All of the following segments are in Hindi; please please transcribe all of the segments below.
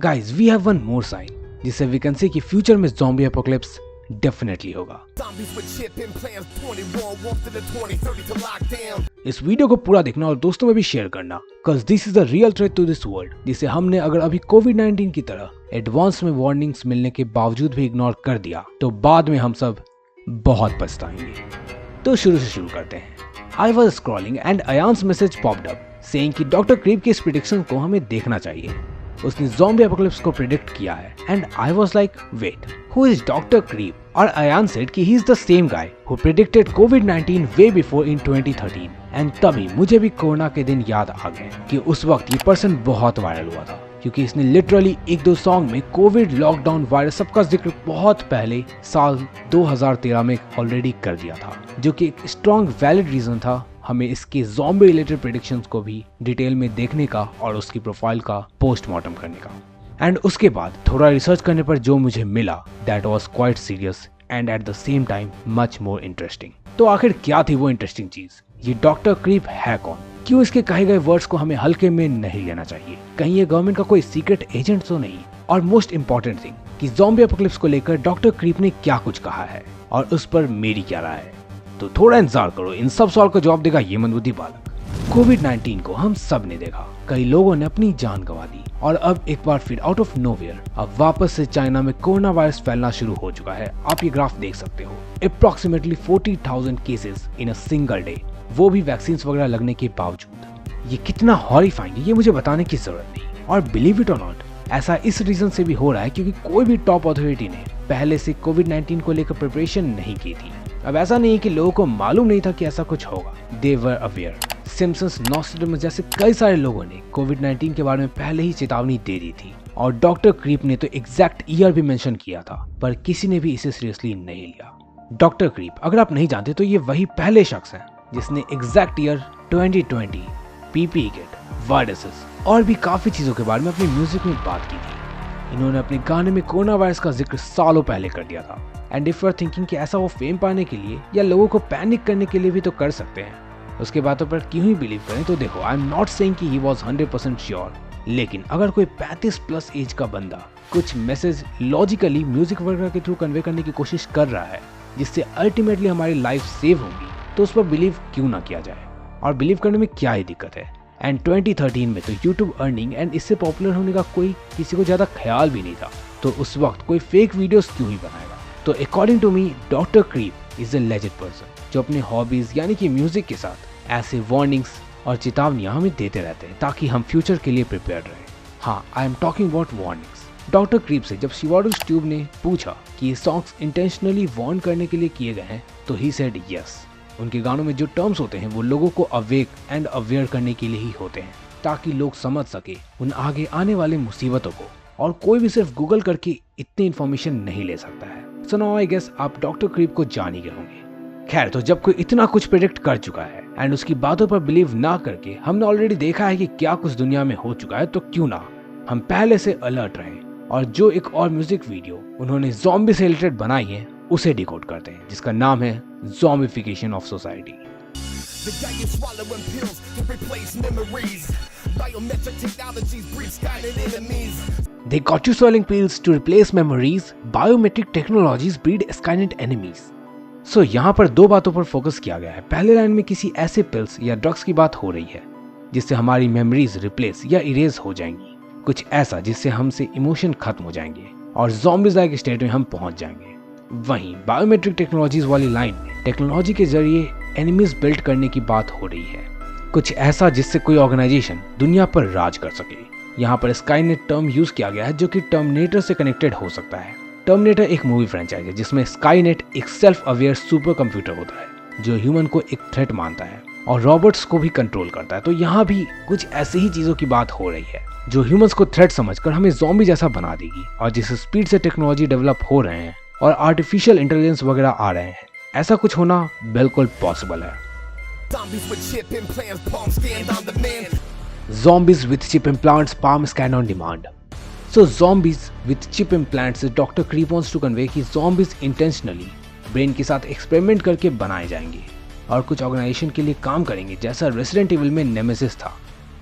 Guys we have one more sign जिससे वी कैन से कि फ्यूचर में ज़ॉम्बी एपोकलिप्स डेफिनेटली होगा। इस वीडियो को पूरा देखना और दोस्तों में भी शेयर करना, cause this is the real threat to this world, जिसे हमने अगर अभी कोविड-19 की तरह एडवांस में वार्निंग्स मिलने के बावजूद भी इग्नोर कर दिया तो बाद में हम सब बहुत पछताएंगे। तो शुरू से शुरू करते हैं। I was scrolling and Ayaan's message popped up saying कि डॉक्टर क्रीप की इस प्रेडिक्शन को हमें देखना चाहिए। उसने ज़ॉम्बी एपोकलिप्स को प्रेडिक्ट किया है and I was like wait, who is doctor Creep? और अयान सेड कि he is the same guy who predicted कोविड-19 वे बिफोर इन 2013 एंड तभी मुझे भी कोरोना के दिन याद आ गए कि उस वक्त ये पर्सन बहुत वायरल हुआ था क्योंकि इसने लिटरली एक दो सॉन्ग में कोविड, लॉकडाउन, वायरस सबका जिक्र बहुत पहले साल 2013 में ऑलरेडी कर दिया था, जो कि एक स्ट्रॉन्ग वैलिड रीजन था हमें इसके ज़ॉम्बी रिलेटेड प्रेडिक्शंस को भी डिटेल में देखने का और उसकी प्रोफाइल का पोस्टमार्टम करने का। एंड उसके बाद थोड़ा रिसर्च करने पर जो मुझे मिला that was quite serious and at the same time much more interesting. तो आखिर क्या थी वो इंटरेस्टिंग चीज? ये डॉक्टर क्रीप है कौन? क्यों इसके कहे गए वर्ड्स को हमें हल्के में नहीं लेना चाहिए? कहीं ये गवर्नमेंट का कोई सीक्रेट एजेंट तो नहीं? और मोस्ट इंपॉर्टेंट थिंग कि ज़ॉम्बी एपोकलिप्स को लेकर डॉक्टर क्रीप ने क्या कुछ कहा है और उस पर मेरी क्या राय है? तो थोड़ा इंतजार करो, इन सब सवाल का जवाब देगा ये मंदबुद्धि बालक। कोविड-19 को हम सब ने देखा, कई लोगों ने अपनी जान गंवा दी और अब एक बार फिर आउट ऑफ नोवेयर अब वापस से चाइना में कोरोना वायरस फैलना शुरू हो चुका है। आप ये ग्राफ देख सकते हो, approximately 40,000 cases in a single day, वो भी वैक्सीन वगैरह लगने के बावजूद। ये कितना हॉरिफाइंग है ये मुझे बताने की जरूरत नहीं। और बिलीव इट और नॉट, ऐसा इस रीजन से भी हो रहा है क्योंकि कोई भी टॉप अथॉरिटी ने पहले से कोविड-19 को लेकर प्रिपरेशन नहीं की थी। अब ऐसा नहीं है कि लोगों को मालूम नहीं था कि ऐसा कुछ होगा, दे वर अवेयर। सिम्पसन्स, नॉस्ट्रेडमस जैसे कई सारे लोगों ने कोविड-19 के बारे में पहले ही चेतावनी दे दी थी और डॉक्टर क्रीप ने तो एग्जैक्ट ईयर भी मेंशन किया था, पर किसी ने भी इसे सीरियसली नहीं लिया। डॉक्टर क्रीप, अगर आप नहीं जानते तो ये वही पहले शख्स हैं जिसने exact year 2020, PPE kit, viruses और भी काफी चीजों के बारे में अपनी म्यूजिक में बात की थी। इन्होंने अपने गाने में कोरोना वायरस का जिक्र सालों पहले कर दिया था। And if you are thinking कि ऐसा वो फेम पाने के लिए या लोगों को पैनिक करने के लिए भी तो कर सकते हैं, उसके बातों पर क्यों ही बिलीव करें? तो देखो, आई एम नॉट सेइंग कि ही वाज 100% श्योर, लेकिन अगर कोई 35 प्लस एज का बंदा कुछ मैसेज लॉजिकली म्यूजिक वगैरह के थ्रू कन्वे करने की कोशिश कर रहा है जिससे अल्टीमेटली हमारी लाइफ सेव होगी, तो उस पर बिलीव क्यों ना किया जाए? और बिलीव करने में क्या ही दिक्कत है? एंड 2013 में तो यूट्यूब अर्निंग एंड इससे पॉपुलर होने का कोई किसी को ज्यादा ख्याल भी नहीं था, तो उस वक्त कोई फेक वीडियोस क्यों ही बनाएगा? तो according to me doctor Creep is a legend person जो अपने हॉबीज यानी कि म्यूजिक के साथ ऐसे वार्निंग्स और चेतावनियां हमें देते रहते हैं ताकि हम फ्यूचर के लिए प्रिपेयर रहें। हाँ, I am talking about warnings. Doctor Creep से जब शिवाडूस ट्यूब ने पूछा कि ये सॉन्ग्स इंटेंशनली वार्न करने के लिए किए गए हैं तो ही सेड यस। उनके गानों में जो टर्म्स होते हैं वो लोगों को अवेक एंड अवेयर करने के लिए ही होते हैं ताकि लोग समझ सके उन आगे आने वाले मुसीबतों को, और कोई भी सिर्फ गूगल करके इतनी इन्फॉर्मेशन नहीं ले सकता है। सो नाउ आई गेस आप डॉक्टर क्रीप को जान ही गए होंगे। खैर, तो जब कोई इतना कुछ प्रेडिक्ट कर चुका है एंड उसकी बातों पर बिलीव ना करके हमने ऑलरेडी देखा है कि क्या कुछ दुनिया में हो चुका है, तो क्यों ना हम पहले से अलर्ट रहें और जो एक और म्यूजिक वीडियो उन्होंने ज़ॉम्बी से रिलेटेड बनाई है उसे डिकोड करते हैं, जिसका नाम है zombification of society. They got you swallowing pills to replace memories. Biometric technologies breed Skynet enemies. So यहाँ पर दो बातों पर फोकस किया गया है। पहले लाइन में किसी ऐसे पिल्स या ड्रग्स की बात हो रही है जिससे हमारी मेमोरीज रिप्लेस या इरेज हो जाएंगी, कुछ ऐसा जिससे हमसे इमोशन खत्म हो जाएंगे और ज़ॉम्बीज़ लाइक स्टेट में हम पहुंच जाएंगे। वहीं बायोमेट्रिक टेक्नोलॉजीज वाली लाइन में टेक्नोलॉजी के जरिए एनिमीज बिल्ड करने की बात हो रही है, कुछ ऐसा जिससे कोई ऑर्गेनाइजेशन दुनिया पर राज कर सके। यहाँ पर स्काईनेट टर्म यूज किया गया है जो कि टर्मिनेटर से कनेक्टेड हो सकता है। टर्मिनेटर एक मूवी फ्रेंचाइज है जिसमें स्काईनेट एक सेल्फ अवेयर सुपर कंप्यूटर होता है जो ह्यूमन को एक थ्रेट मानता है और रॉबोट्स को भी कंट्रोल करता है। तो यहाँ भी कुछ ऐसी ही चीजों की बात हो रही है जो ह्यूमंस को थ्रेट समझकर हमें ज़ॉम्बी जैसा बना देगी, और जिस स्पीड से टेक्नोलॉजी डेवलप हो रहे हैं और आर्टिफिशियल इंटेलिजेंस वगैरह आ रहे हैं, ऐसा कुछ होना बिल्कुल पॉसिबल है। Zombies with chip implants, palm scan on demand. So zombies with chip implants, Dr. Creep wants to convey कि zombies intentionally ब्रेन के साथ एक्सपेरिमेंट करके बनाए जाएंगे और कुछ ऑर्गेनाइजेशन के लिए काम करेंगे, जैसा रेसिडेंट इविल में नेमेसिस था।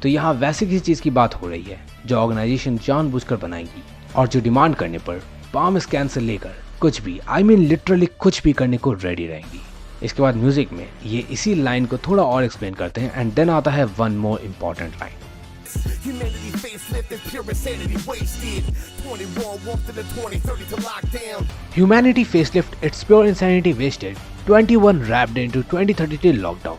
तो यहाँ वैसे किसी चीज की बात हो रही है जो ऑर्गेनाइजेशन जानबूझकर बनाएगी और जो डिमांड करने पर पाम स्कैन से लेकर कुछ भी लिटरली कुछ भी करने को रेडी रहेंगी। इसके बाद म्यूजिक में ये इसी लाइन को थोड़ा और एक्सप्लेन करते हैं एंड देन आता है one more important line. Humanity facelift is pure insanity wasted. 21 walked to the 2030 to lockdown. Humanity facelift, it's pure insanity wasted. 21 wrapped into 2030 till lockdown.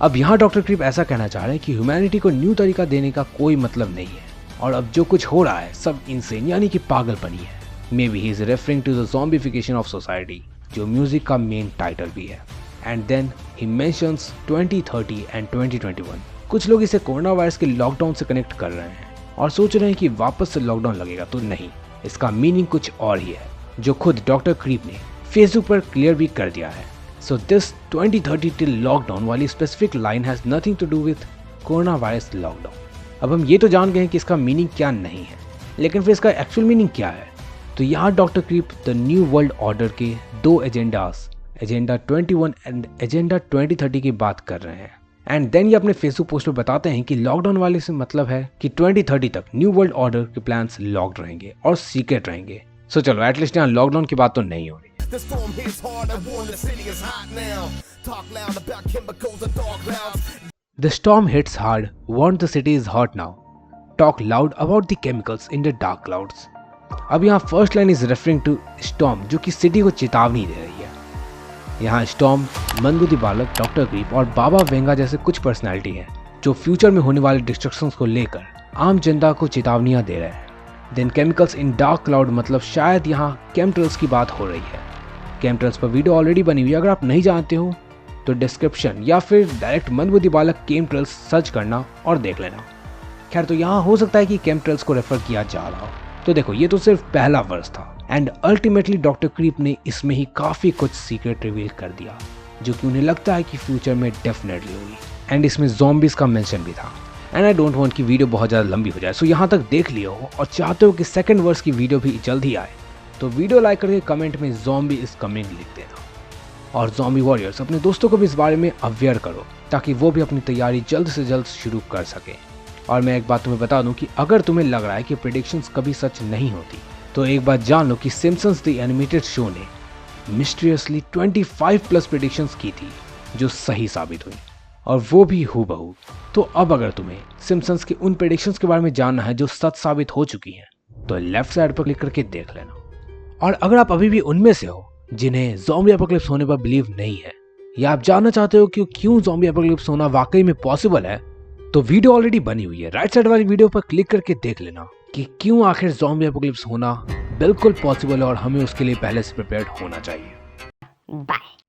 अब यहाँ डॉक्टर क्रीप ऐसा कहना चाह रहे हैं कि ह्यूमैनिटी को न्यू तरीका देने का कोई मतलब नहीं है और अब जो कुछ हो रहा है सब इंसेन यानी कि पागलपनी है। Maybe he is referring to the zombification of society, जो म्यूजिक का मेन टाइटल भी है। And then he mentions 2030 and 2021। कुछ लोग इसे कोरोना वायरस के लॉकडाउन से कनेक्ट कर रहे हैं और सोच रहे हैं कि वापस से लॉकडाउन लगेगा, तो नहीं, इसका मीनिंग कुछ और ही है जो खुद डॉक्टर क्रीप ने फेसबुक पर क्लियर भी कर दिया है। सो दिस 2030 टिल लॉकडाउन वाली specific line has nothing to do with corona virus lockdown. अब हम ये तो जान गए हैं कि इसका मीनिंग क्या नहीं है, लेकिन फिर इसका एक्चुअल मीनिंग क्या है? तो यहाँ doctor Creep the new world order के दो एजेंडास, एजेंडा 21 एंड एजेंडा 2030 की बात कर रहे हैं। एंड देन ये अपने फेसबुक पोस्ट में बताते हैं कि लॉकडाउन वाले से मतलब है कि 2030 तक न्यू वर्ल्ड ऑर्डर के प्लान्स लॉक्ड रहेंगे और सीक्रेट रहेंगे। सो चलो एटलीस्ट यहाँ लॉकडाउन की बात तो नहीं हो रही। The storm hits hard and warn the city is hot now. Talk loud about chemicals and dark clouds. The storm hits hard, warn the city is hot now. Talk loud about the chemicals in the dark clouds. अब यहाँ first line is referring to storm, जो कि सिटी को चेतावनी दे रही है। यहाँ स्टॉर्म, मंदबुद्धि बालक, डॉक्टर क्रीप और बाबा वेंगा जैसे कुछ पर्सनैलिटी हैं जो फ्यूचर में होने वाले डिस्ट्रक्शंस को लेकर आम जनता को चेतावनियाँ दे रहे हैं। Then chemicals in dark cloud मतलब शायद यहाँ केमट्रेल्स की बात हो रही है। केमट्रेल्स पर वीडियो ऑलरेडी बनी हुई है, अगर आप नहीं जानते हो तो डिस्क्रिप्शन या फिर डायरेक्ट मंदबुद्धि बालक केमट्रेल्स सर्च करना और देख लेना। खैर, तो यहाँ हो सकता है कि केमट्रेल्स को रेफर किया जा रहा हो। तो देखो, ये तो सिर्फ पहला वर्स था एंड अल्टीमेटली डॉक्टर क्रीप ने इसमें ही काफी कुछ सीक्रेट रिवील कर दिया जो कि उन्हें लगता है कि फ्यूचर में डेफिनेटली होगी। एंड इसमें ज़ॉम्बीज का मेंशन भी था। एंड आई डोंट वांट कि वीडियो बहुत ज़्यादा लंबी हो जाए, सो यहाँ तक देख लिया हो और चाहते हो कि सेकंड वर्स की वीडियो भी जल्द ही आए तो वीडियो लाइक करके कमेंट में ज़ॉम्बी इज कमिंग लिख देना। और ज़ॉम्बी वॉरियर्स अपने दोस्तों को भी इस बारे में अवेयर करो ताकि वो भी अपनी तैयारी जल्द से जल्द शुरू कर सके। और मैं एक बात तुम्हें बता दूं कि अगर तुम्हें लग रहा है कि प्रेडिक्शंस कभी सच नहीं होती तो एक बात जान लो कि सिम्पसन्स द एनिमेटेड शो ने मिस्टीरियसली 25 प्लस प्रेडिक्शंस की थी जो सही साबित हुई, और वो भी हूबहू। तो अब अगर तुम्हें सिम्पसन्स के उन प्रेडिक्शंस के बारे में जानना है जो सच साबित हो चुकी हैं तो लेफ्ट साइड पर क्लिक करके देख लेना। और अगर आप अभी भी उनमें से हो जिन्हें ज़ॉम्बी एपोकलिप्स होने पर बिलीव नहीं है या आप जानना चाहते हो कि क्यों ज़ॉम्बी एपोकलिप्स होना वाकई में पॉसिबल है, तो वीडियो ऑलरेडी बनी हुई है, राइट साइड वाली वीडियो पर क्लिक करके देख लेना कि क्यों आखिर ज़ॉम्बी एपोकलिप्स होना बिल्कुल पॉसिबल है और हमें उसके लिए पहले से प्रिपेयर्ड होना चाहिए। बाय।